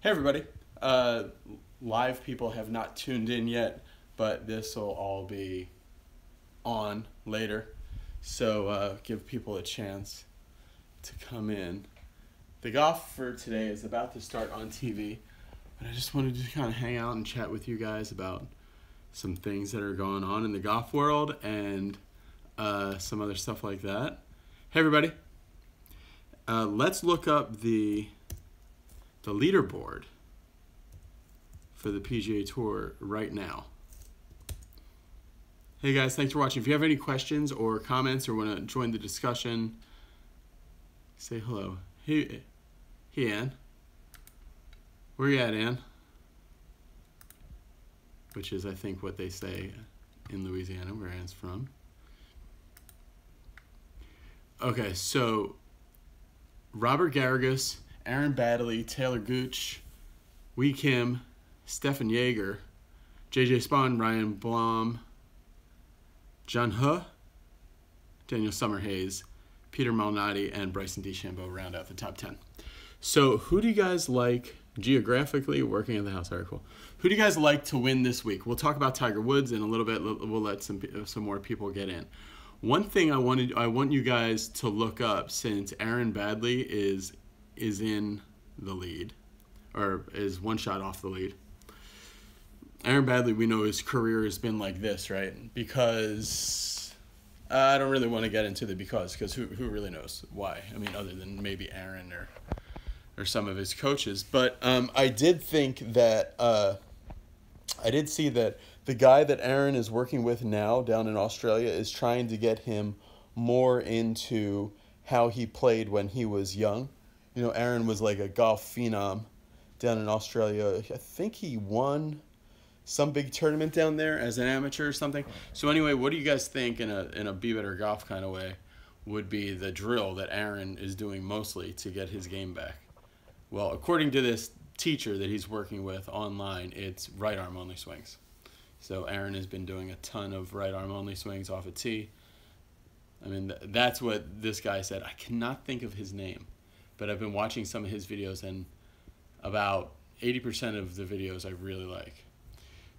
Hey everybody, live people have not tuned in yet, but this will all be on later, so give people a chance to come in. The golf for today is about to start on TV, but I just wanted to kind of hang out and chat with you guys about some things that are going on in the golf world and some other stuff like that. Hey everybody, let's look up the leaderboard for the PGA Tour right now. Hey guys, thanks for watching. If you have any questions or comments or want to join the discussion, say hello. Hey Ann. Where you at, Ann? Which is, I think, what they say in Louisiana, where Ann's from. Okay, so Robert Garrigus, Aaron Baddeley, Taylor Gooch, Wee Kim, Stefan Yeager, JJ Spawn, Ryan Blom, John Huh, Daniel Summerhays, Peter Malnati, and Bryson DeChambeau round out the top 10. So who do you guys like geographically working at the house? Very cool. Who do you guys like to win this week? We'll talk about Tiger Woods in a little bit. We'll let some more people get in. One thing I want you guys to look up, since Aaron Baddeley is in the lead, or is one shot off the lead. Aaron Baddeley, we know his career has been like this, right? Because I don't really want to get into the because who really knows why? I mean, other than maybe Aaron or some of his coaches. But I did think that I did see that the guy that Aaron is working with now down in Australia is trying to get him more into how he played when he was young. You know, Aaron was like a golf phenom down in Australia. I think he won some big tournament down there as an amateur or something. So anyway, what do you guys think in a Be Better Golf kind of way would be the drill that Aaron is doing mostly to get his game back? Well, according to this teacher that he's working with online, it's right arm only swings. So Aaron has been doing a ton of right arm only swings off a tee. I mean, that's what this guy said. I cannot think of his name, but I've been watching some of his videos, and about 80% of the videos I really like.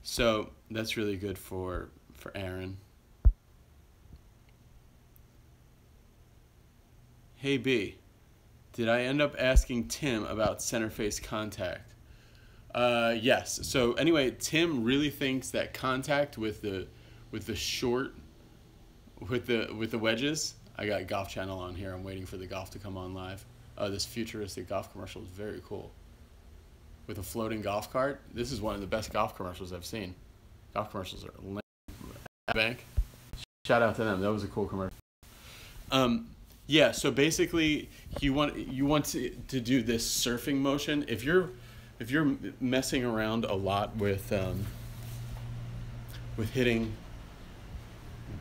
So that's really good for Aaron. Hey B, did I end up asking Tim about center face contact? Yes. So anyway, Tim really thinks that contact with the short with the wedges. I got Golf Channel on here. I'm waiting for the golf to come on live. This futuristic golf commercial is very cool. With a floating golf cart. This is one of the best golf commercials I've seen. Golf commercials are lame. Bank. Shout out to them. That was a cool commercial. Yeah, so basically you want to do this surfing motion. If you're messing around a lot with hitting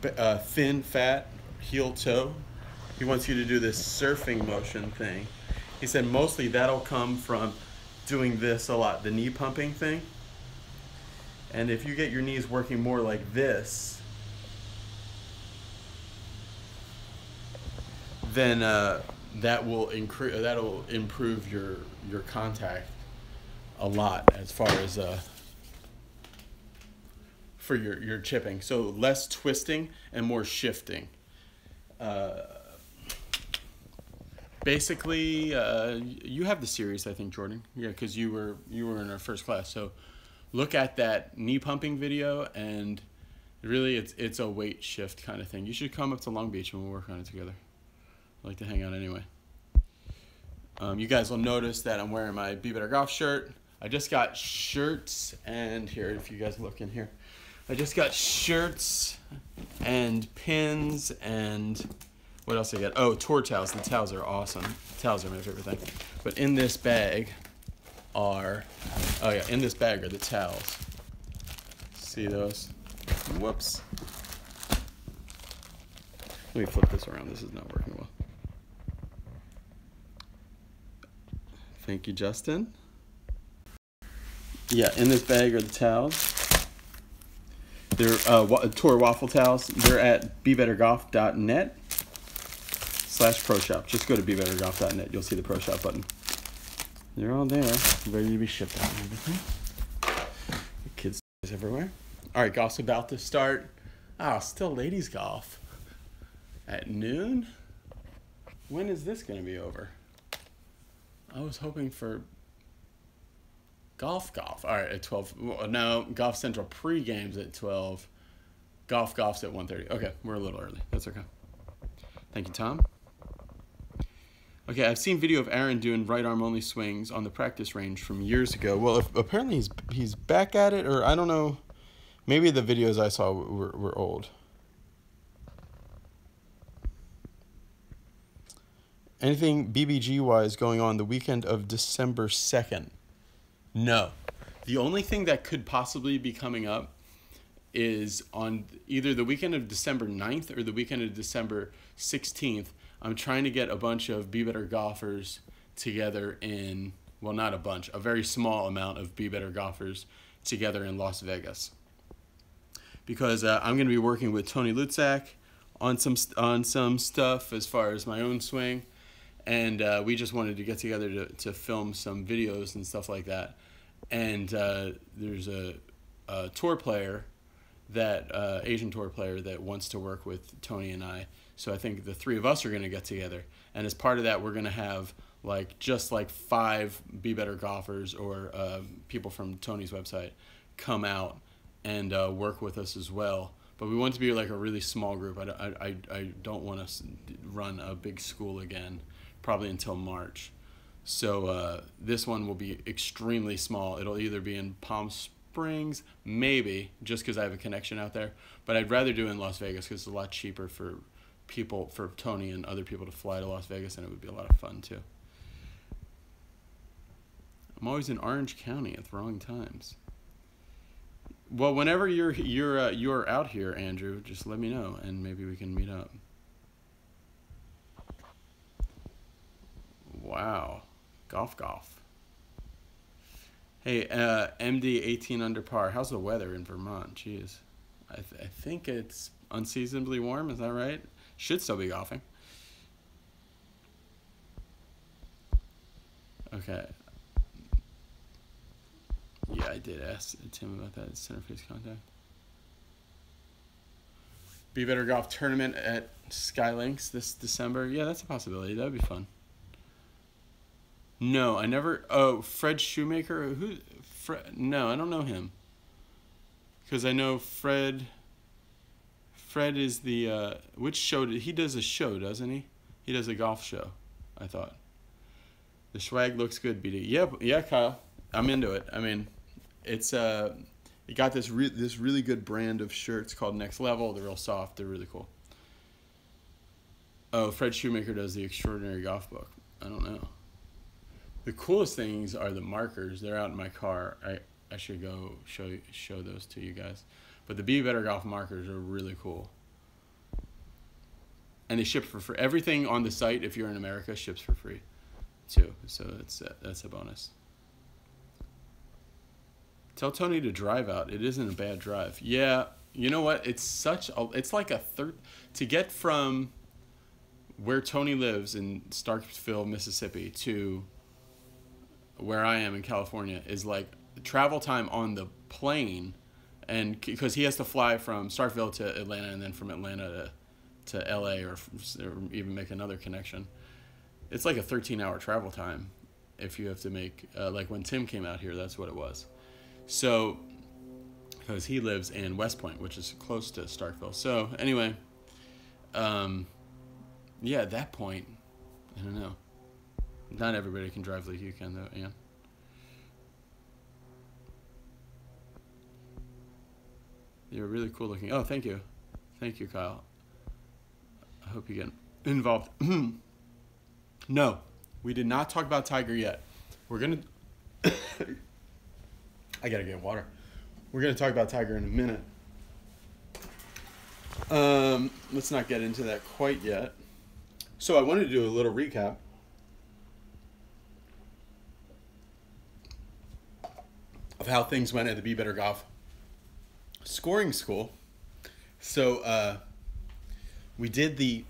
thin, fat, heel toe, he wants you to do this surfing motion thing. He said mostly that'll come from doing this a lot, the knee pumping thing. And if you get your knees working more like this, then that'll improve your contact a lot as far as for your chipping. So less twisting and more shifting. Basically, you have the series, I think, Jordan. Yeah, because you were in our first class. So look at that knee pumping video, and really it's a weight shift kind of thing. You should come up to Long Beach and we'll work on it together. I like to hang out anyway. You guys will notice that I'm wearing my Be Better Golf shirt. I just got shirts, and here, if you guys look in here, I just got shirts and pins and what else I got? Oh, tour towels. The towels are awesome. Towels are my favorite thing. But in this bag are, in this bag are the towels. See those? Whoops. Let me flip this around. This is not working well. Thank you, Justin. Yeah, in this bag are the towels. They're tour waffle towels. They're at BeBetterGolf.net/Pro Shop. Just go to BeBetterGolf.net. You'll see the Pro Shop button. They're all there, ready to be shipped out and everything. The kids everywhere. All right, golf's about to start. Still ladies golf. At noon? When is this going to be over? I was hoping for golf. All right, at 12. No, Golf Central pre-games at 12. Golf's at 1:30. Okay, we're a little early. That's okay. Thank you, Tom. Okay, I've seen video of Aaron doing right arm only swings on the practice range from years ago. Well, apparently he's back at it, or I don't know. Maybe the videos I saw were old. Anything BBG-wise going on the weekend of December 2nd? No. The only thing that could possibly be coming up is on either the weekend of December 9th or the weekend of December 16th. I'm trying to get a bunch of Be Better golfers together in, well, not a bunch, a very small amount of Be Better golfers together in Las Vegas. Because I'm going to be working with Tony Lutzak on some stuff as far as my own swing. And we just wanted to get together to film some videos and stuff like that. And there's a tour player, Asian tour player that wants to work with Tony and I. So I think the three of us are going to get together. And as part of that, we're going to have just 5 Be Better golfers or people from Tony's website come out and work with us as well. But we want to be like a really small group. I don't want to run a big school again, probably until March. So this one will be extremely small. It'll either be in Palm Springs, maybe, just because I have a connection out there. But I'd rather do it in Las Vegas because it's a lot cheaper for Tony and other people to fly to Las Vegas, and it would be a lot of fun too. I'm always in Orange County at the wrong times. Well, whenever you're out here, Andrew, just let me know, and maybe we can meet up. Wow, golf. Hey, MD 18 under par. How's the weather in Vermont? Jeez, I think it's unseasonably warm. Is that right? Should still be golfing. Okay. Yeah, I did ask Tim about that center face contact. Be Better Golf Tournament at Skylinks this December. Yeah, that's a possibility. That would be fun. No, I never... Oh, Fred Shoemaker? No, I don't know him. Because I know Fred is the... which show... He does a show, doesn't he? He does a golf show, I thought. The swag looks good, BD. Yeah, Kyle. I'm into it. I mean... It's you got this really good brand of shirts called Next Level. They're real soft. They're really cool. Oh, Fred Shoemaker does the Extraordinary Golf Book. I don't know. The coolest things are the markers. They're out in my car. I should go show those to you guys. But the Be Better Golf markers are really cool. And they ship for free. Everything on the site, if you're in America, ships for free too. So that's a bonus. Tell Tony to drive out. It isn't a bad drive. Yeah, you know what? It's like a third to get from where Tony lives in Starkville, Mississippi, to where I am in California is like travel time on the plane, and because he has to fly from Starkville to Atlanta and then from Atlanta to LA or even make another connection. It's like a 13-hour travel time if you have to make like when Tim came out here. That's what it was. So, because he lives in West Point, which is close to Starkville. So, anyway, yeah, at that point, I don't know. Not everybody can drive like you can, though, Ian. You're really cool looking. Oh, thank you. Thank you, Kyle. I hope you get involved. No, we did not talk about Tiger yet. We're going to... I gotta get water. We're gonna talk about Tiger in a minute. Let's not get into that quite yet. So I wanted to do a little recap of how things went at the Be Better Golf scoring school. So we did the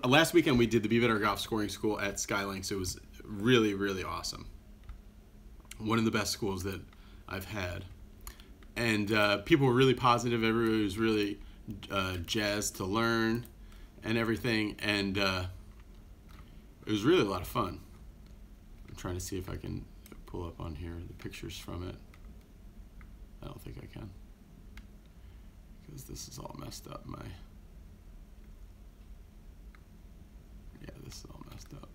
last weekend we did the Be Better Golf scoring school at Skylinks. It was really, really awesome. One of the best schools that I've had. And people were really positive. Everybody was really jazzed to learn and everything. And it was really a lot of fun. I'm trying to see if I can pull up on here the pictures from it. I don't think I can, because this is all messed up. Yeah, this is all messed up.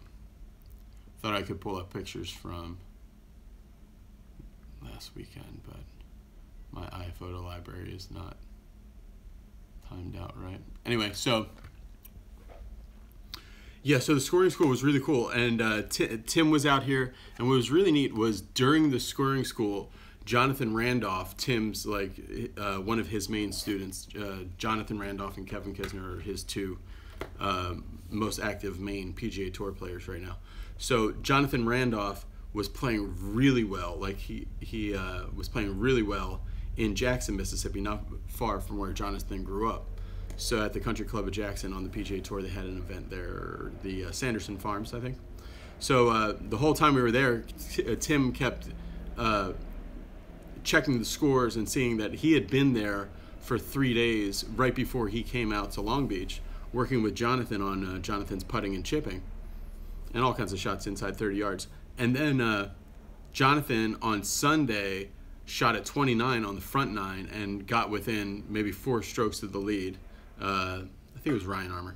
Thought I could pull up pictures from last weekend, but my iPhoto library is not timed out right. Anyway, so yeah, so the scoring school was really cool, and Tim was out here, and what was really neat was during the scoring school, Jonathan Randolph, Tim's one of his main students, Jonathan Randolph and Kevin Kisner are his two most active main PGA Tour players right now. So Jonathan Randolph was playing really well. Like he was playing really well in Jackson, Mississippi, not far from where Jonathan grew up. So at the Country Club of Jackson on the PGA Tour, they had an event there, the Sanderson Farms, I think. So the whole time we were there, Tim kept checking the scores and seeing that he had been there for 3 days right before he came out to Long Beach, working with Jonathan on Jonathan's putting and chipping and all kinds of shots inside 30 yards. And then Jonathan on Sunday shot at 29 on the front nine and got within maybe 4 strokes of the lead. I think it was Ryan Armour,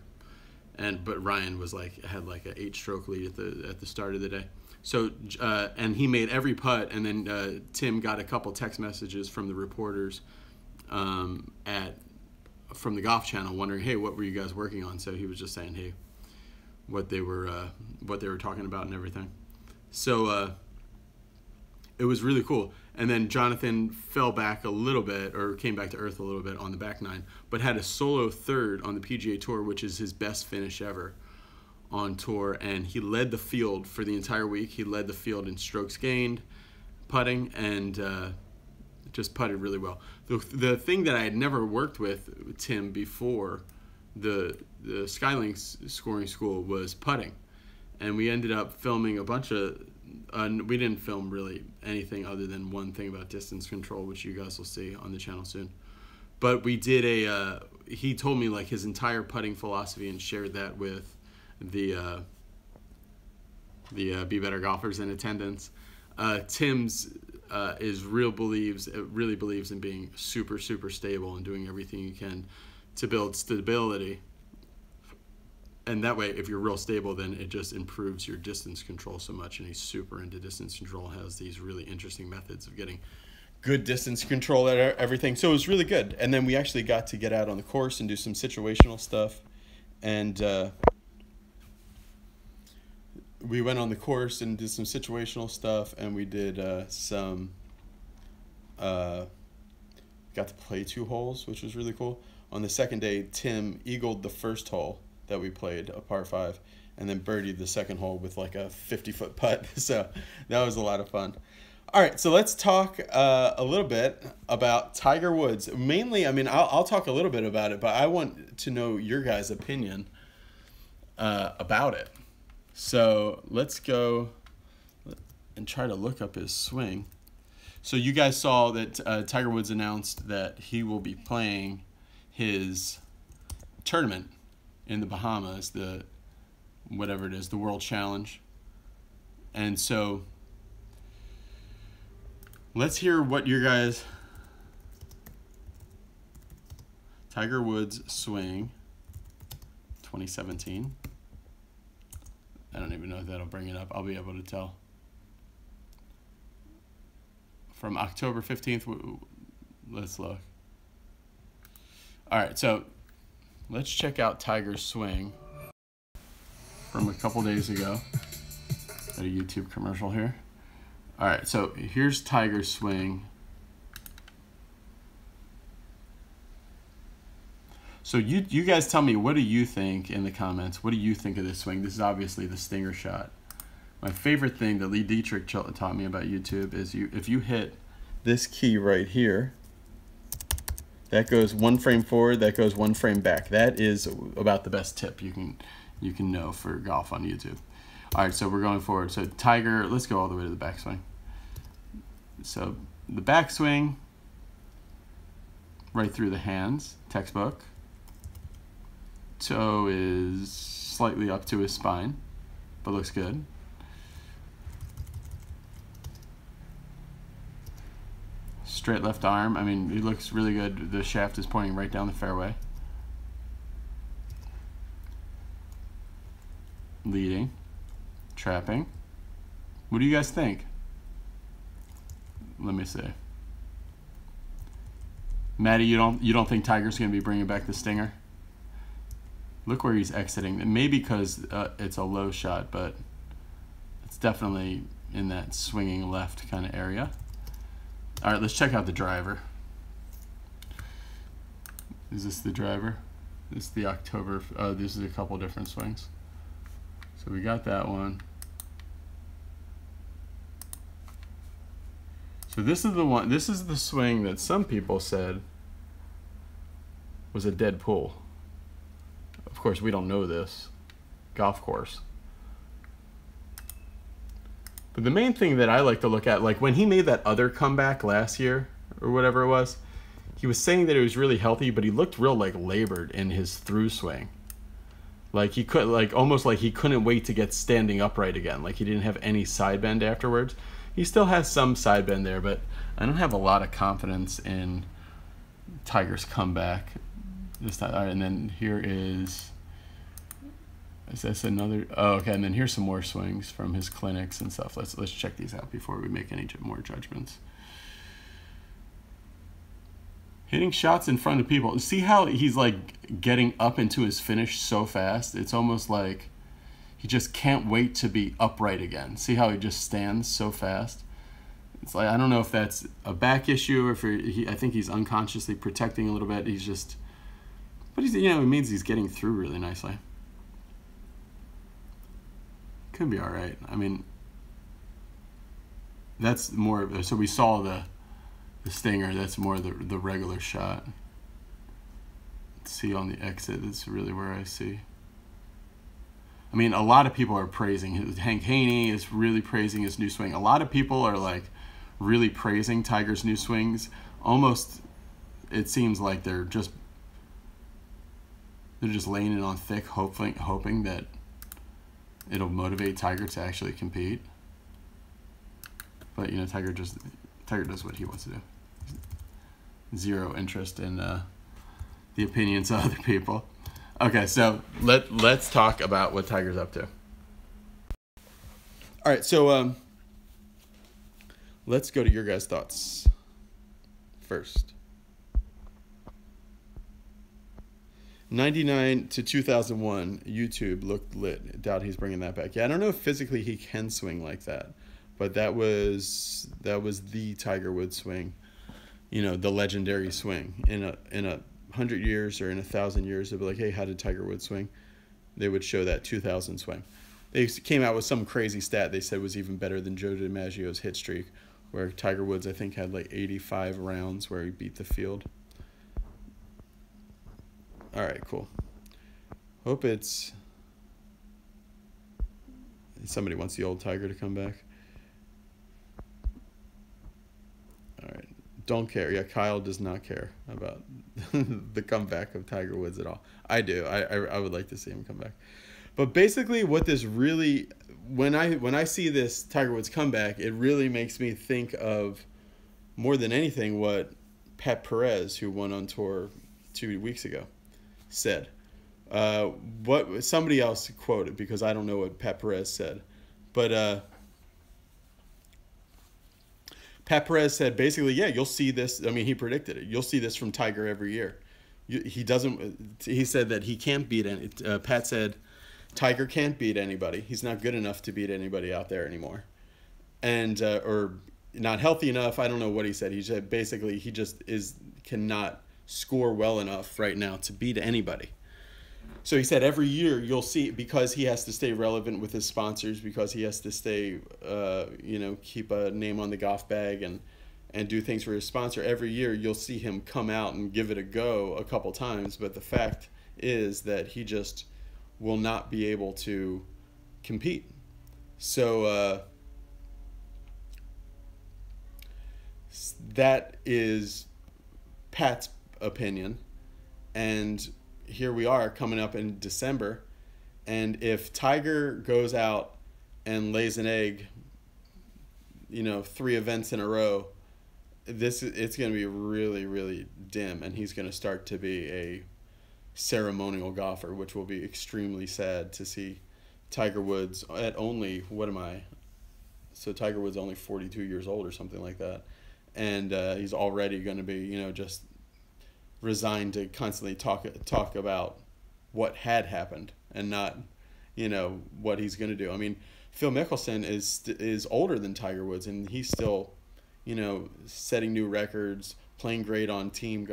but Ryan was had an 8-stroke lead at the start of the day. So and he made every putt, and then Tim got a couple text messages from the reporters from the Golf Channel wondering, hey, what were you guys working on? So he was just saying, hey, what they were talking about and everything. So it was really cool. And then Jonathan fell back a little bit, or came back to earth a little bit on the back nine, but had a solo third on the PGA Tour, which is his best finish ever on tour. And he led the field for the entire week. He led the field in strokes gained, putting, and just putted really well. The thing that I had never worked with Tim before the Skylinks scoring school was putting. And we ended up filming a bunch of we didn't film really anything other than one thing about distance control, which you guys will see on the channel soon. But we did he told me his entire putting philosophy and shared that with the Be Better Golfers in attendance. Tim's really believes in being super stable and doing everything you can to build stability. And that way, if you're real stable, then it just improves your distance control so much. And he's super into distance control, has these really interesting methods of getting good distance control at everything. So it was really good. And then we actually got to get out on the course and do some situational stuff. And we went on the course and did some situational stuff. And we did got to play 2 holes, which was really cool. On the second day, Tim eagled the first hole that we played, a par 5, and then birdied the second hole with a 50-foot putt. So that was a lot of fun. All right, so let's talk a little bit about Tiger Woods. Mainly, I'll talk a little bit about it, but I want to know your guys' opinion about it. So let's go and try to look up his swing. So you guys saw that Tiger Woods announced that he will be playing his tournament in the Bahamas, the World Challenge. And so let's hear what your guys' Tiger Woods swing 2017. I don't even know if that'll bring it up. I'll be able to tell. From October 15th, let's look. All right, so let's check out Tiger's swing from a couple days ago. Got a YouTube commercial here. All right, so here's Tiger's swing. So you guys tell me, what do you think in the comments? What do you think of this swing? This is obviously the stinger shot. My favorite thing that Lee Dietrich taught me about YouTube is if you hit this key right here, that goes 1 frame forward, that goes 1 frame back. That is about the best tip you can know for golf on YouTube. All right, so we're going forward. So Tiger, let's go all the way to the backswing. So the backswing, right through the hands, textbook. Toe is slightly up to his spine, but looks good. Straight left arm, I mean, he looks really good. The shaft is pointing right down the fairway. Leading, trapping. What do you guys think? Let me see. Maddie, you don't think Tiger's going to be bringing back the stinger? Look where he's exiting. Maybe because it's a low shot, but it's definitely in that swinging left kind of area. All right, let's check out the driver. Is this the driver? This is the October. This is a couple different swings. So we got that one. So this is the one. This is the swing that some people said was a dead pool. Of course, we don't know this. Golf course. But the main thing that I like to look at, like when he made that other comeback last year or whatever it was, he was saying that it was really healthy, but he looked real like labored in his through swing. Like he could, like almost like he couldn't wait to get standing upright again. Like he didn't have any side bend afterwards. He still has some side bend there, but I don't have a lot of confidence in Tiger's comeback this time. All right, and then here is this another? Oh, okay. And then here's some more swings from his clinics and stuff. Let's check these out before we make any more judgments. Hitting shots in front of people. See how he's like getting up into his finish so fast? It's almost like he just can't wait to be upright again. See how he just stands so fast? It's like, I don't know if that's a back issue or if I think he's unconsciously protecting a little bit. He's just, but he's, it means he's getting through really nicely. Could be all right. I mean, that's more, so we saw the stinger, that's more the regular shot. See on the exit, that's really where I see. I mean, a lot of people are praising Hank Haney is really praising his new swing. A lot of people are like really praising Tiger's new swings. Almost, it seems like they're just laying it on thick, hoping that it'll motivate Tiger to actually compete. But Tiger does what he wants to do. Zero interest in the opinions of other people. Okay, so let's talk about what Tiger's up to. All right, so let's go to your guys' thoughts first. 99 to 2001, YouTube looked lit. Doubt he's bringing that back. Yeah, I don't know if physically he can swing like that, but that was the Tiger Woods swing, the legendary swing. In a 100 years or in 1,000 years, they'd be like, hey, how did Tiger Woods swing? They would show that 2000 swing. They came out with some crazy stat they said was even better than Joe DiMaggio's hit streak, where Tiger Woods, I think, had like 85 rounds where he beat the field. All right, cool. Hope somebody wants the old Tiger to come back. All right. Don't care. Yeah, Kyle does not care about the comeback of Tiger Woods at all. I do. I would like to see him come back. But basically what this really, when I see this Tiger Woods comeback, it really makes me think of, more than anything, what Pat Perez, who won on tour 2 weeks ago, said. What somebody else quoted, because I don't know what Pat Perez said. But Pat Perez said basically, yeah, you'll see this. I mean, he predicted it. You'll see this from Tiger every year. He said that he can't beat any. Pat said Tiger can't beat anybody. He's not good enough to beat anybody out there anymore, and or not healthy enough. I don't know what he said. He said basically he just cannot score well enough right now to beat anybody. So he said every year you'll see, because he has to stay relevant with his sponsors, because he has to stay, keep a name on the golf bag and do things for his sponsor. Every year you'll see him come out and give it a go a couple times. But the fact is that he just will not be able to compete. So that is Pat's opinion. And here we are coming up in December. And if Tiger goes out and lays an egg, 3 events in a row, it's going to be really, really dim. And he's going to start to be a ceremonial golfer, which will be extremely sad to see Tiger Woods at only, so Tiger Woods only 42 years old or something like that. And he's already going to be, just resigned to constantly talk about what had happened and not, what he's going to do. I mean, Phil Mickelson is older than Tiger Woods, and he's still, setting new records, playing great on team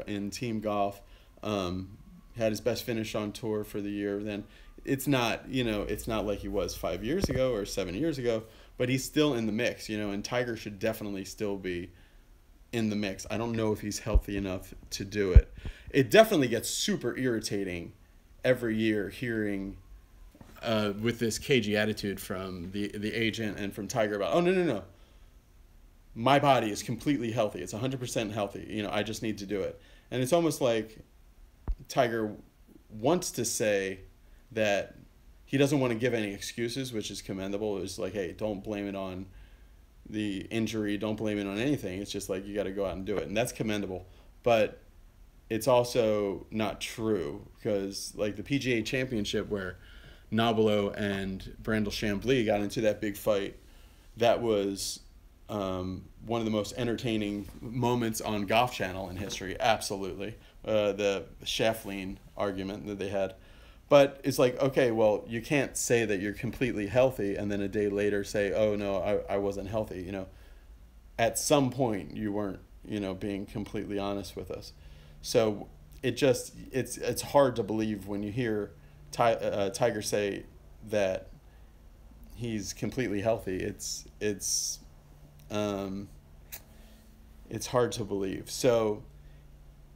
golf. Had his best finish on tour for the year. Then it's not like he was 5 years ago or 7 years ago, but he's still in the mix, and Tiger should definitely still be in the mix. I don't know if he's healthy enough to do it. It definitely gets super irritating every year hearing with this cagey attitude from the agent and from Tiger about, oh, no. My body is completely healthy. It's 100% healthy. I just need to do it. And it's almost like Tiger wants to say that he doesn't want to give any excuses, which is commendable. It's like, hey, don't blame it on the injury. Don't blame it on anything. It's just like you got to go out and do it. And that's commendable. But it's also not true because like the PGA Championship where Nobilo and Brandel Chambly got into that big fight, that was one of the most entertaining moments on Golf Channel in history. Absolutely. The Schäfflin argument that they had. But it's like, okay, well, you can't say that you're completely healthy and then a day later say, oh, no, I wasn't healthy. At some point you weren't, being completely honest with us. So it's hard to believe when you hear Tiger say that he's completely healthy. It's hard to believe. So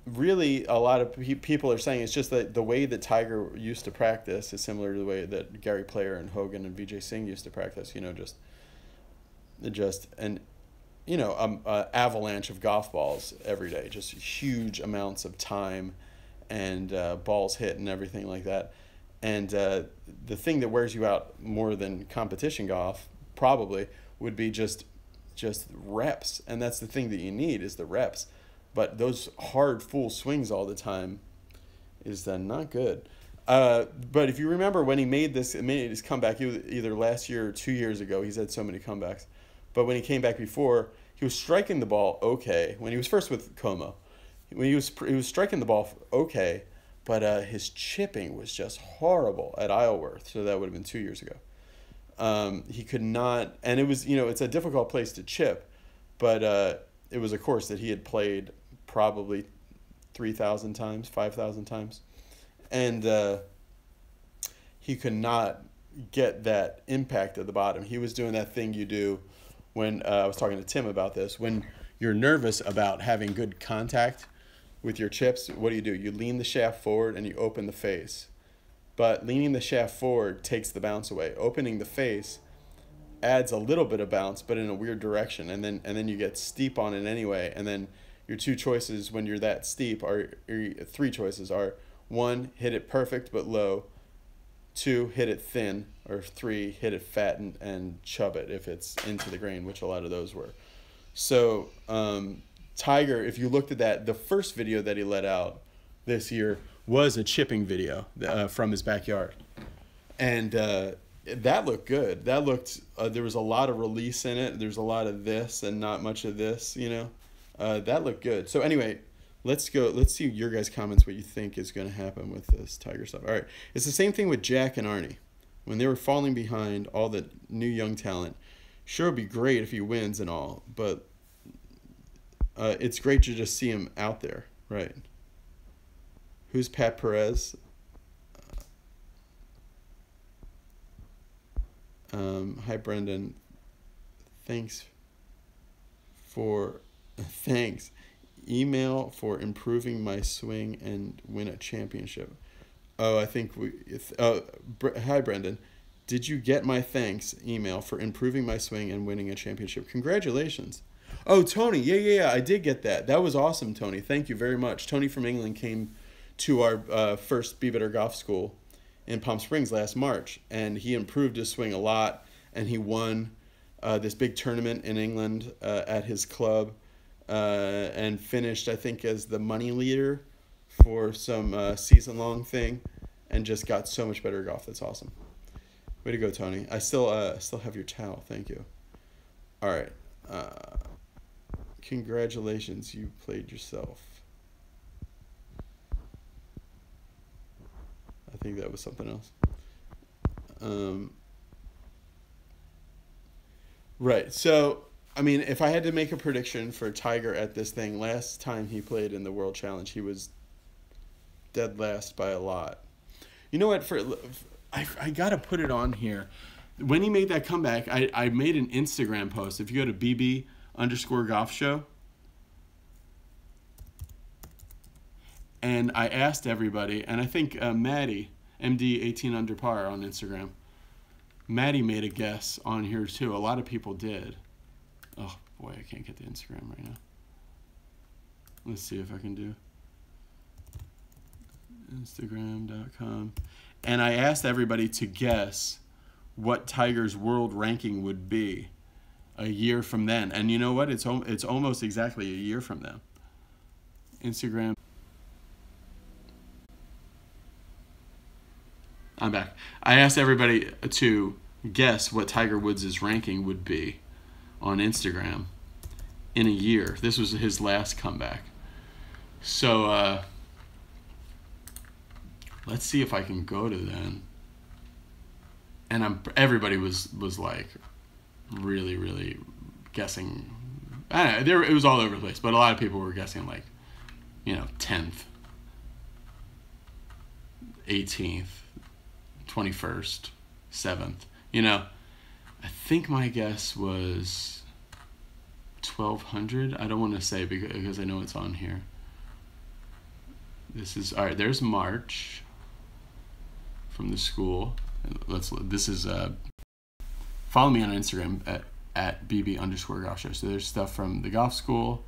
really a lot of people are saying it's just that the way that Tiger used to practice is similar to the way that Gary Player and Hogan and Vijay Singh used to practice, just an avalanche of golf balls every day, just huge amounts of time and balls hit and everything like that. And the thing that wears you out more than competition golf probably would be just reps. And that's the thing that you need is the reps. But those hard full swings all the time is not good. But if you remember when he made his comeback, either last year or 2 years ago, he's had so many comebacks. But when he came back before, he was striking the ball okay. When he was first with Como, he was striking the ball okay, but his chipping was just horrible at Isleworth. So that would have been 2 years ago. He could not, and it was it's a difficult place to chip, but it was a course that he had played probably 3,000 times, 5,000 times. And he could not get that impact at the bottom. He was doing that thing you do when I was talking to Tim about this. When you're nervous about having good contact with your chips, what do? You lean the shaft forward and you open the face. But leaning the shaft forward takes the bounce away. Opening the face adds a little bit of bounce, but in a weird direction, and then you get steep on it anyway. And then your two choices when you're that steep three choices are: 1, hit it perfect but low; 2, hit it thin; or 3, hit it fat and chub it if it's into the grain, which a lot of those were. So Tiger, if you looked at that, the first video that he let out this year was a chipping video from his backyard, and that looked good. That looked there was a lot of release in it. There's a lot of this and not much of this, that looked good. So anyway, let's see your guys' comments, what you think is going to happen with this Tiger stuff. All right, it's the same thing with Jack and Arnie. When they were falling behind all the new young talent, sure, it'd be great if he wins and all, but it's great to just see him out there, right? Who's Pat Perez? Hi, Brendan. Thanks. Email for improving my swing and win a championship. Oh, I think hi, Brendan. Did you get my thanks email for improving my swing and winning a championship? Congratulations. Oh, Tony. Yeah. I did get that. That was awesome, Tony. Thank you very much. Tony from England came to our first Be Better Golf School in Palm Springs last March, and he improved his swing a lot, and he won this big tournament in England at his club and finished, I think, as the money leader for some season-long thing, and just got so much better at golf. That's awesome. Way to go, Tony. I still have your towel. Thank you. All right. Congratulations. You played yourself. I think that was something else. Right. So, I mean, if I had to make a prediction for Tiger at this thing, last time he played in the World Challenge, he was dead last by a lot. You know what? I got to put it on here. When he made that comeback, I made an Instagram post. If you go to BB_golf show, and I asked everybody, and I think Maddie, MD18 under par on Instagram, Maddie made a guess on here too. A lot of people did. Oh boy, I can't get the Instagram right now. Let's see if I can do Instagram.com. And I asked everybody to guess what Tiger's world ranking would be a year from then. And you know what? It's almost exactly a year from then. Instagram. I'm back. I asked everybody to guess what Tiger Woods' ranking would be on Instagram in a year. This was his last comeback. So let's see if I can go to then. And everybody was like really guessing. I don't know, it was all over the place, but a lot of people were guessing like, 10th, 18th, 21st, 7th. I think my guess was 1,200. I don't want to say because I know it's on here. This is all right. There's March from the school. This is follow me on Instagram at BB_golf show. So there's stuff from the golf school.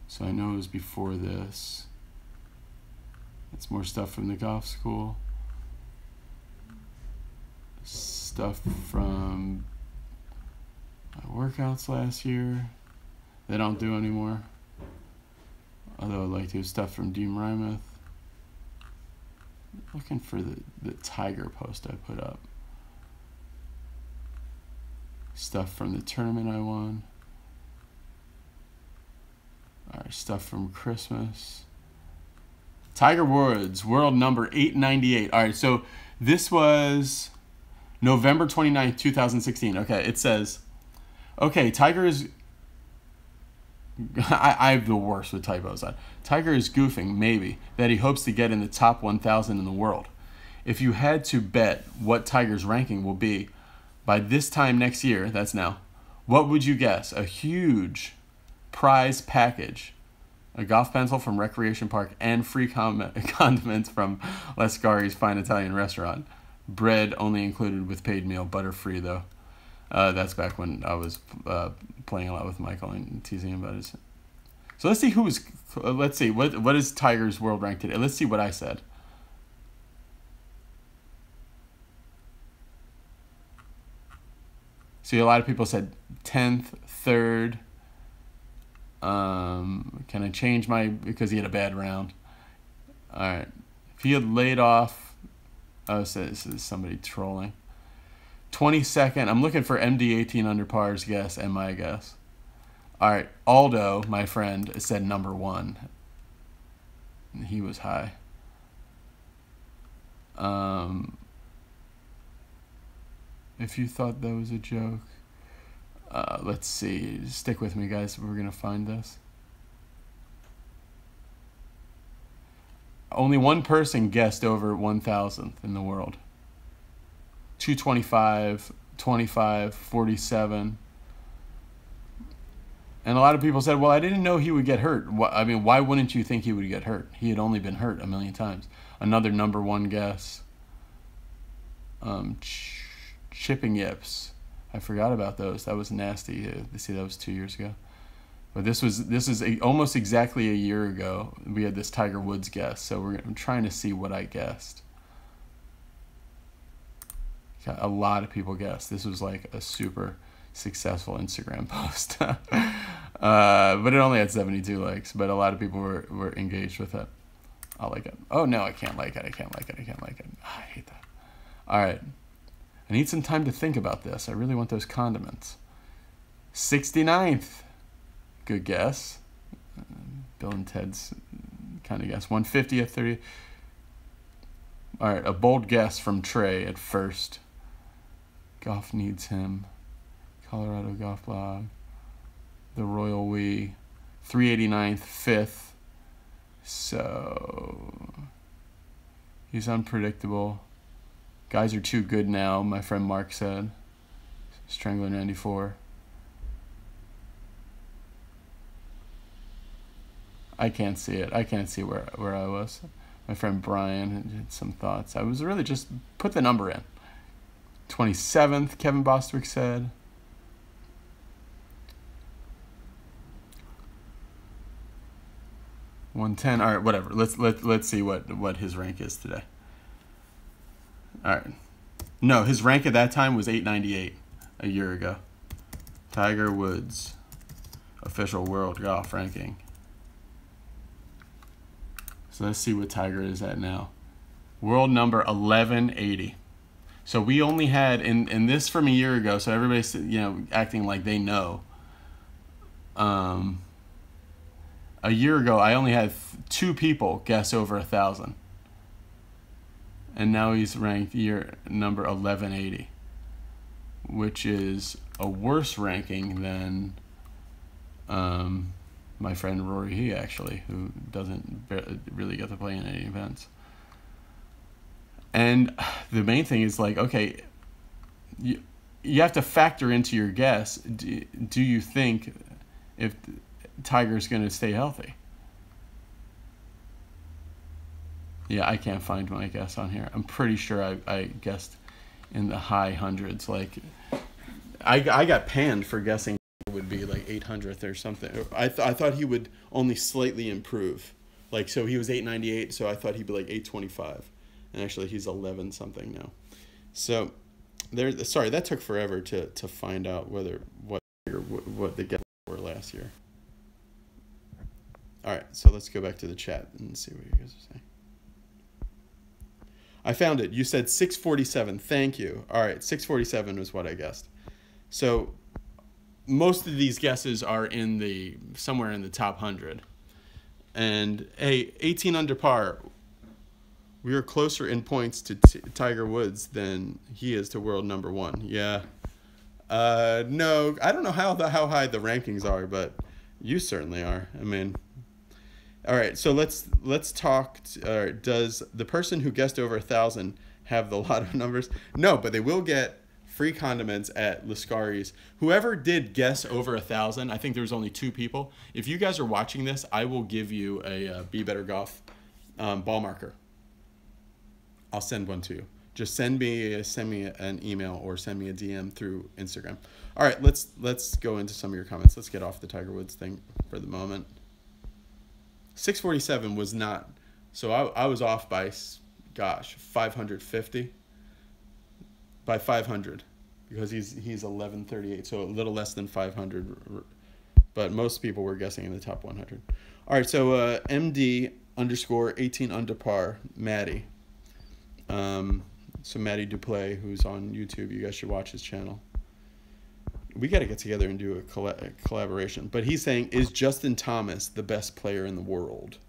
So I know it was before this. It's more stuff from the golf school. Stuff from my workouts last year. They don't do anymore. Although I'd like to. Stuff from Dean Rymouth. Looking for the Tiger post I put up. Stuff from the tournament I won. Alright, stuff from Christmas. Tiger Woods, world number 898. Alright, so this was November 29th, 2016. Okay, it says, okay, Tiger is... I have the worst with typos. Tiger is goofing, maybe, that he hopes to get in the top 1,000 in the world. If you had to bet what Tiger's ranking will be by this time next year, that's now, what would you guess? A huge prize package, a golf pencil from Recreation Park, and free condiments from Lascari's Fine Italian Restaurant. Bread only included with paid meal, butter free though. That's back when I was playing a lot with Michael and teasing him about his. So let's see let's see, what is Tiger's world rank today? Let's see what I said. See, a lot of people said 10th, 3rd. Can I change because he had a bad round? All right. If he had laid off, this is somebody trolling. 22nd, I'm looking for MD18 under par's guess and my guess. All right, Aldo, my friend, said number 1. He was high. If you thought that was a joke, let's see. Stick with me, guys. We're going to find this. Only one person guessed over 1,000th in the world. 225, 25, 47. And a lot of people said, well, I didn't know he would get hurt. I mean, why wouldn't you think he would get hurt? He had only been hurt a million times. Another number 1 guess. chipping yips. I forgot about those. That was nasty. See, that was 2 years ago. But this is almost exactly a year ago. We had this Tiger Woods guess, so I'm trying to see what I guessed. A lot of people guessed. This was like a super successful Instagram post. But it only had 72 likes, but a lot of people were engaged with it. I'll like it. Oh no, I can't like it. I can't like it. I can't like it. Oh, I hate that. All right. I need some time to think about this. I really want those condiments. 69th. Good guess. Bill and Ted's kind of guess. 150th, 30. All right, a bold guess from Trey at first. Golf Needs Him. Colorado Golf Blog. The Royal We. 389th, 5th. So he's unpredictable. Guys are too good now, my friend Mark said. Strangler 94. I can't see it. I can't see where I was. My friend Brian had some thoughts. I was really just put the number in. 27th, Kevin Bostwick said. $110. All right, whatever. Let's see what his rank is today. All right. No, his rank at that time was 898 a year ago. Tiger Woods official world golf ranking. So let's see what Tiger is at now. World number 1180. So we only had in this from a year ago. So everybody's acting like they know. A year ago, I only had 2 people guess over 1,000. And now he's ranked year number 1180, which is a worse ranking than my friend Rory He, actually, who doesn't really get to play in any events. And the main thing is, like, okay, you have to factor into your guess, do you think if Tiger's going to stay healthy? Yeah, I can't find my guess on here. I'm pretty sure I guessed in the high hundreds. Like, I got panned for guessing it would be like 800th or something. I thought he would only slightly improve. Like, so he was 898, so I thought he'd be like 825. And actually, he's 11 something now. So, sorry, that took forever to find out what the guesses were last year. All right, so let's go back to the chat and see what you guys are saying. I found it. You said 647. Thank you. All right, 647 was what I guessed. So most of these guesses are somewhere in the top 100. And hey, 18 under par. We are closer in points to Tiger Woods than he is to world number 1. Yeah. No, I don't know how high the rankings are, but you certainly are. I mean, all right, so let's talk. Does the person who guessed over 1,000 have the lotto numbers? No, but they will get free condiments at Lascari's. Whoever did guess over 1,000, I think there was only 2 people. If you guys are watching this, I will give you a Be Better Golf ball marker. I'll send one to you. Just send me an email or send me a DM through Instagram. All right, let's go into some of your comments. Let's get off the Tiger Woods thing for the moment. 647 was not, so I was off by, gosh, 550, by 500, because he's 1138, so a little less than 500, but most people were guessing in the top 100. All right, so MD _ 18 under par, Maddie. So Maddie Duplay, who's on YouTube, you guys should watch his channel. We got to get together and do a collaboration. But he's saying, is Justin Thomas the best player in the world?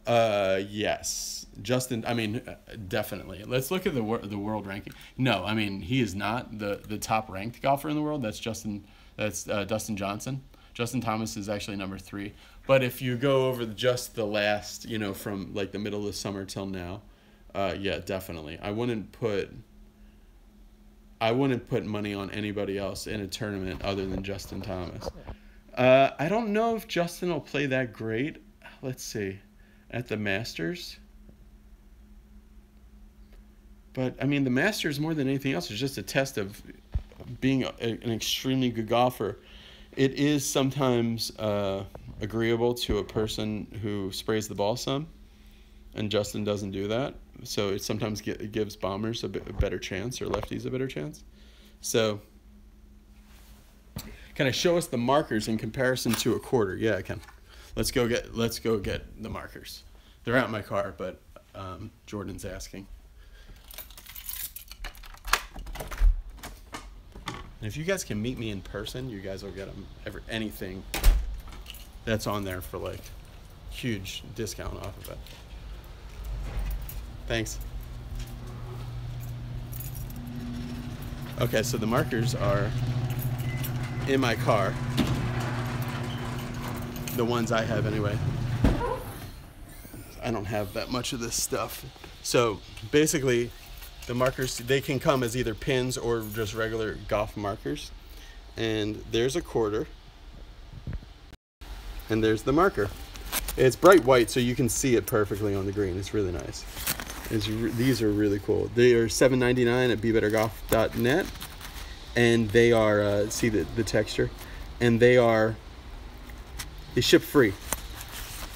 Yes. Justin, I mean, definitely. Let's look at the world ranking. No, I mean, he is not the top ranked golfer in the world. That's Dustin Johnson. Justin Thomas is actually number 3. But if you go over just the last, from like the middle of summer till now, yeah, definitely. I wouldn't put money on anybody else in a tournament other than Justin Thomas. I don't know if Justin will play that great. Let's see. At the Masters. But I mean, the Masters more than anything else is just a test of being an extremely good golfer. It is sometimes agreeable to a person who sprays the ball some, and Justin doesn't do that. So it sometimes it gives bombers a better chance, or lefties a better chance. So can I show us the markers in comparison to a quarter? Yeah, I can. Let's go get the markers. They're out in my car, but Jordan's asking. And if you guys can meet me in person, you guys will get them anything that's on there for like huge discount off of it. Thanks. Okay, so the markers are in my car. The ones I have anyway. I don't have that much of this stuff. So basically, the markers, they can come as either pins or just regular golf markers. And there's a quarter. And there's the marker. It's bright white, so you can see it perfectly on the green. It's really nice. These are really cool. They are $7.99 at BeBetterGolf.net. And they are, see the texture? And they ship free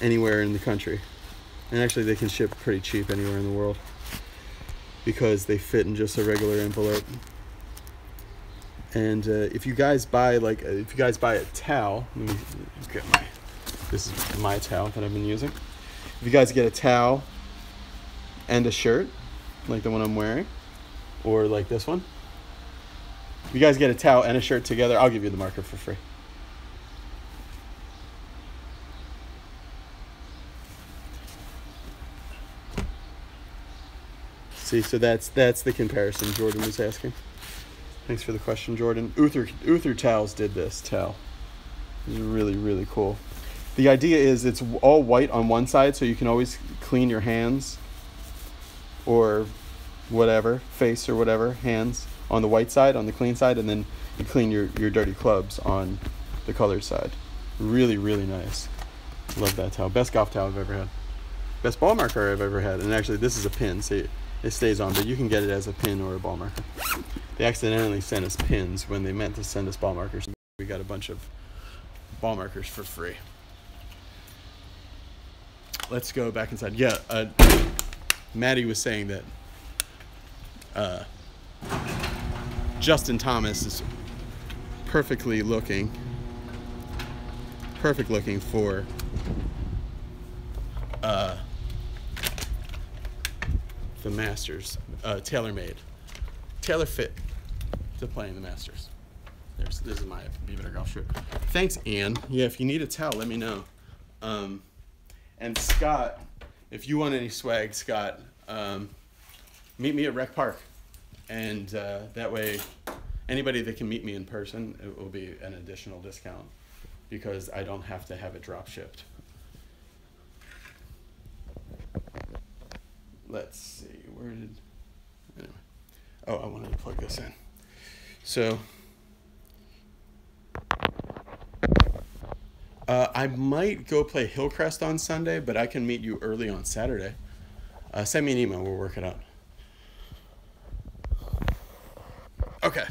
anywhere in the country. And actually they can ship pretty cheap anywhere in the world, because they fit in just a regular envelope. And if you guys buy a towel, let me get this is my towel that I've been using. If you guys get a towel and a shirt, like the one I'm wearing, or like this one, if you guys get a towel and a shirt together, I'll give you the marker for free. See, so that's the comparison Jordan was asking. Thanks for the question, Jordan. Uther Towels did this towel. It's really, really cool. The idea is it's all white on one side, so you can always clean your hands or whatever, face or whatever, hands on the white side, on the clean side, and then you clean your dirty clubs on the colored side. Really, really nice. Love that towel. Best golf towel I've ever had. Best ball marker I've ever had. And actually, this is a pin, so it stays on, but you can get it as a pin or a ball marker. They accidentally sent us pins when they meant to send us ball markers. We got a bunch of ball markers for free. Let's go back inside. Yeah, Maddie was saying that Justin Thomas is perfect looking for the Masters, tailor fit to playing the Masters. This is my Be Better Golf shirt. Thanks, Ian. Yeah, if you need a towel, let me know. And Scott, if you want any swag, Scott, meet me at Rec Park, and that way, anybody that can meet me in person, it will be an additional discount, because I don't have to have it drop shipped. Let's see, anyway. Oh, I wanted to plug this in. So, I might go play Hillcrest on Sunday, but I can meet you early on Saturday. Send me an email, we'll work it out. Okay.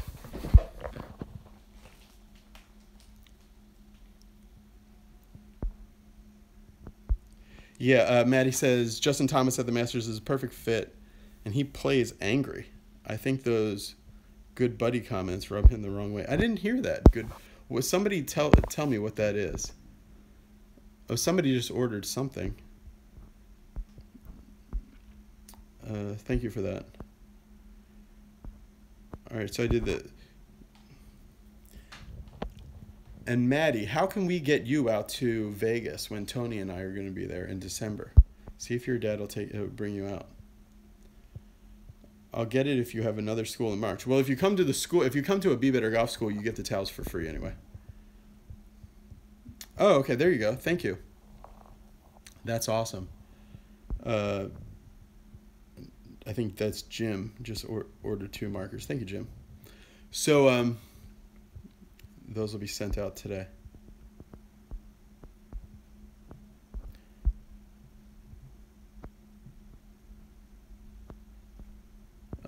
Yeah, Maddie says, Justin Thomas at the Masters is a perfect fit, and he plays angry. I think those good buddy comments rub him the wrong way. I didn't hear that. Good. Was somebody tell me what that is? Oh, somebody just ordered something. Thank you for that. All right, so I did the... And Maddie, how can we get you out to Vegas when Tony and I are going to be there in December? See if your dad will bring you out. I'll get it if you have another school in March. Well, if you come to the school, if you come to a Be Better Golf school, you get the towels for free anyway. Oh, okay, there you go. Thank you. That's awesome. I think that's Jim. Just ordered 2 markers. Thank you, Jim. So, those will be sent out today.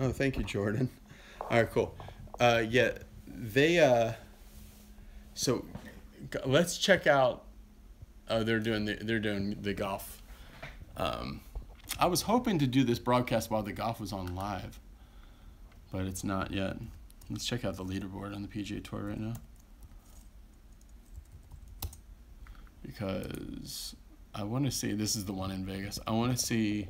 Oh, thank you, Jordan. All right, cool. Yeah, they. So, let's check out. Oh, they're doing the golf. I was hoping to do this broadcast while the golf was on live, but it's not yet. Let's check out the leaderboard on the PGA Tour right now, because I want to see. This is the one in Vegas. I want to see.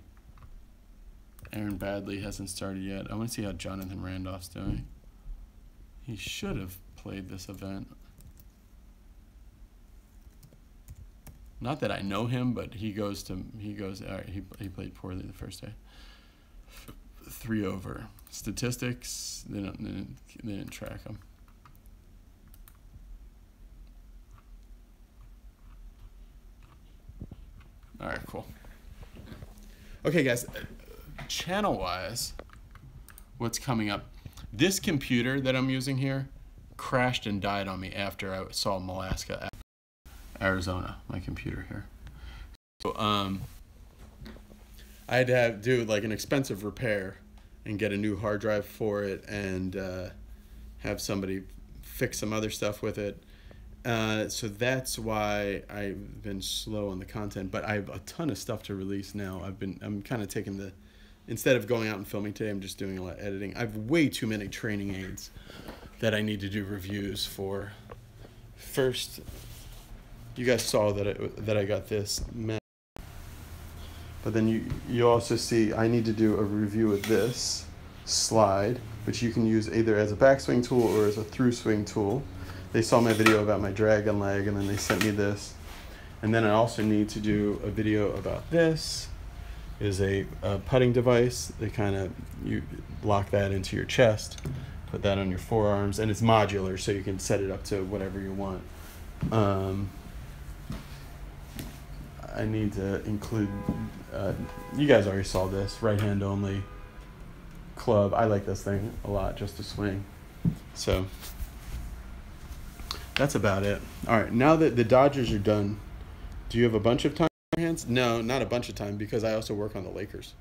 Aaron Badley hasn't started yet. I want to see how Jonathan Randolph's doing. He should have played this event. Not that I know him, but he goes. All right, he played poorly the first day. 3 over. Statistics, they didn't track him. All right, cool. Okay, guys. Channel-wise, what's coming up? This computer that I'm using here crashed and died on me after I saw Alaska, Arizona. My computer here. So, I had to do like an expensive repair and get a new hard drive for it, and have somebody fix some other stuff with it. So that's why I've been slow on the content, but I have a ton of stuff to release now. I'm kind of taking the, instead of going out and filming today, I'm just doing a lot of editing. I have way too many training aids that I need to do reviews for. First, you guys saw that I got this mat, but then you also see I need to do a review of this slide, which you can use either as a backswing tool or as a through swing tool. They saw my video about my dragon leg, and then they sent me this. And then I also need to do a video about this. Is a putting device. They kind of, you lock that into your chest, put that on your forearms, and it's modular, so you can set it up to whatever you want. I need to include, you guys already saw this, right hand only club. I like this thing a lot just to swing. So that's about it. All right, now that the Dodgers are done, do you have a bunch of time on your hands? No, not a bunch of time, because I also work on the Lakers.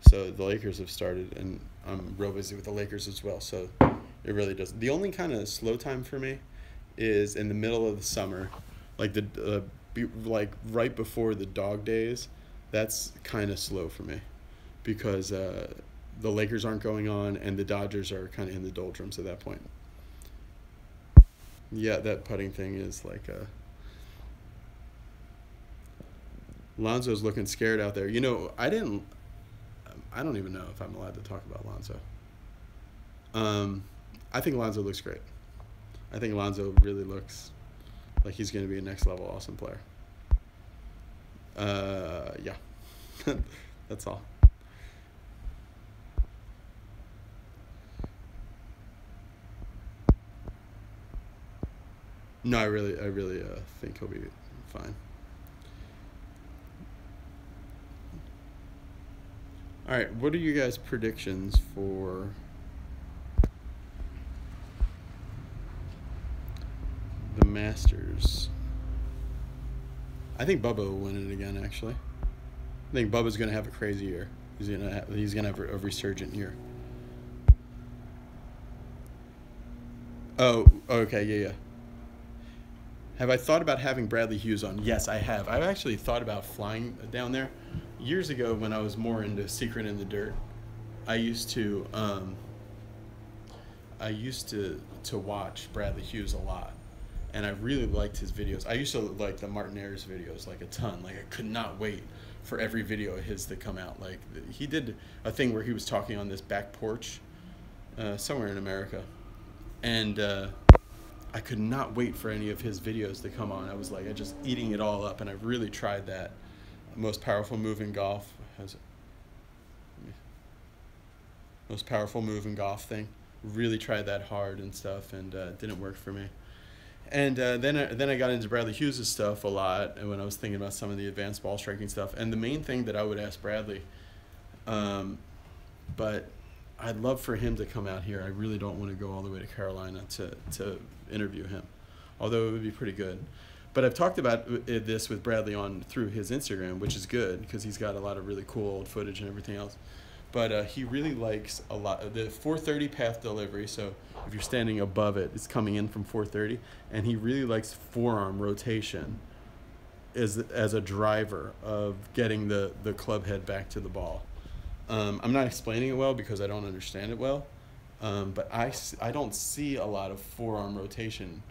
So the Lakers have started, and I'm real busy with the Lakers as well. So it really does. The only kind of slow time for me is in the middle of the summer, like like right before the dog days. That's kind of slow for me, because the Lakers aren't going on, and the Dodgers are kind of in the doldrums at that point. Yeah, that putting thing is like Lonzo's looking scared out there. You know, I don't even know if I'm allowed to talk about Lonzo. I think Lonzo looks great. I think Lonzo really looks like he's going to be a next level awesome player. Yeah. That's all. No, I really think he'll be fine. All right, what are you guys' predictions for the Masters? I think Bubba will win it again, actually. I think Bubba's going to have a crazy year. He's gonna have a resurgent year. Oh, okay, yeah. Have I thought about having Bradley Hughes on? Yes, I have. I've actually thought about flying down there. Years ago, when I was more into Secret in the Dirt, I used to watch Bradley Hughes a lot, and I really liked his videos. I used to like the Martin Ayers videos like a ton. Like, I could not wait for every video of his to come out. Like, he did a thing where he was talking on this back porch somewhere in America, and I could not wait for any of his videos to come on. I was like, just eating it all up, and I really tried that most powerful move in golf. Most powerful move in golf thing. Really tried that hard and stuff, and it didn't work for me. And then I got into Bradley Hughes' stuff a lot, and when I was thinking about some of the advanced ball striking stuff. And the main thing that I would ask Bradley, but I'd love for him to come out here. I really don't want to go all the way to Carolina to interview him, although it would be pretty good. But I've talked about this with Bradley through his Instagram, which is good because he's got a lot of really cool old footage and everything else. but he really likes a lot the 430 path delivery. So if you're standing above it, it's coming in from 430, and he really likes forearm rotation as a driver of getting the club head back to the ball. I'm not explaining it well because I don't understand it well, but I don't see a lot of forearm rotation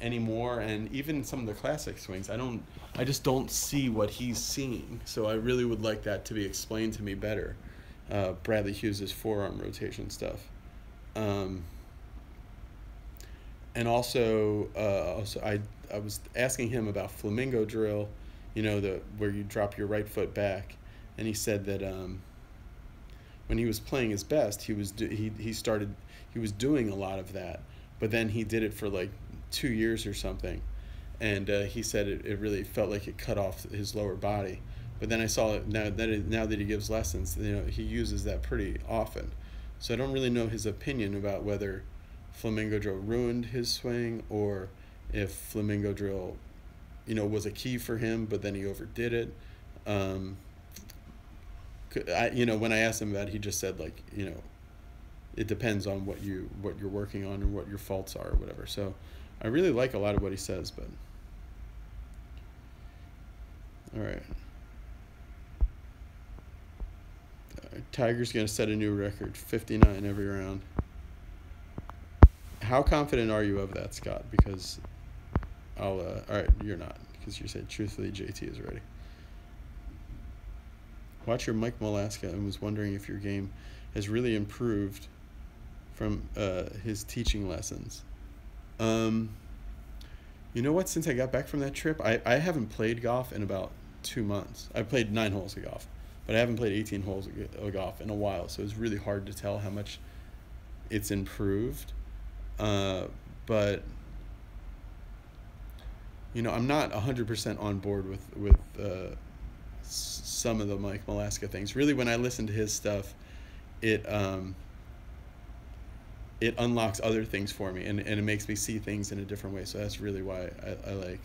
anymore, and even some of the classic swings, I just don't see what he's seeing. So I really would like that to be explained to me better. Bradley Hughes' forearm rotation stuff. And also I was asking him about flamingo drill, where you drop your right foot back, and he said that when he was playing his best, he was doing a lot of that, but then he did it for like 2 years or something, and he said it really felt like it cut off his lower body. But then I saw it now that he gives lessons, he uses that pretty often. So I don't really know his opinion about whether flamingo drill ruined his swing, or if flamingo drill, was a key for him, but then he overdid it. When I asked him about it, he just said it depends on what you're working on and what your faults are or whatever. So I really like a lot of what he says, but all right. Tiger's going to set a new record, 59 every round. How confident are you of that, Scott? Because all right, you're not, because you said truthfully JT is ready. Watch your Mike Molaska and was wondering if your game has really improved from his teaching lessons. You know what? Since I got back from that trip, I haven't played golf in about 2 months. I played 9 holes of golf, but I haven't played 18 holes of golf in a while, so it's really hard to tell how much it's improved. But I'm not 100% on board with some of the Mike Molaska things. Really, when I listen to his stuff, it unlocks other things for me, and it makes me see things in a different way. So that's really why I like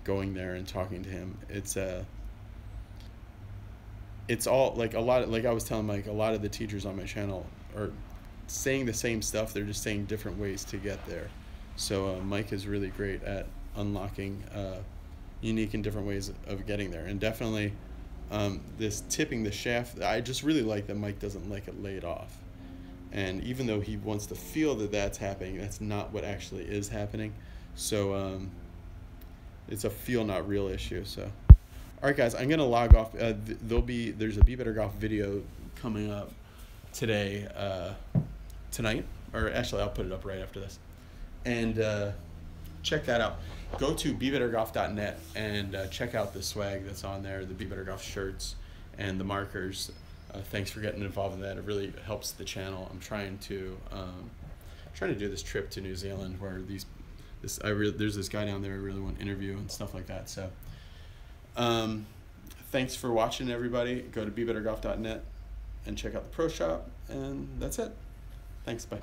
going there and talking to him. It's all like a lot, like I was telling Mike, a lot of the teachers on my channel are saying the same stuff. They're just saying different ways to get there. So Mike is really great at unlocking unique and different ways of getting there. And definitely this tipping the shaft, I just really like that Mike doesn't like it laid off. And even though he wants to feel that that's happening, that's not what actually is happening. So it's a feel not real issue. So all right, guys, I'm gonna log off. There's a Be Better Golf video coming up today, tonight, or actually I'll put it up right after this, and check that out. Go to BeBetterGolf.net and check out the swag that's on there, the Be Better Golf shirts and the markers. Thanks for getting involved in that. It really helps the channel. I'm trying to do this trip to New Zealand where there's this guy down there I really want to interview and stuff like that. So thanks for watching, everybody. Go to BeBetterGolf.net and check out the Pro Shop, and that's it. Thanks, bye.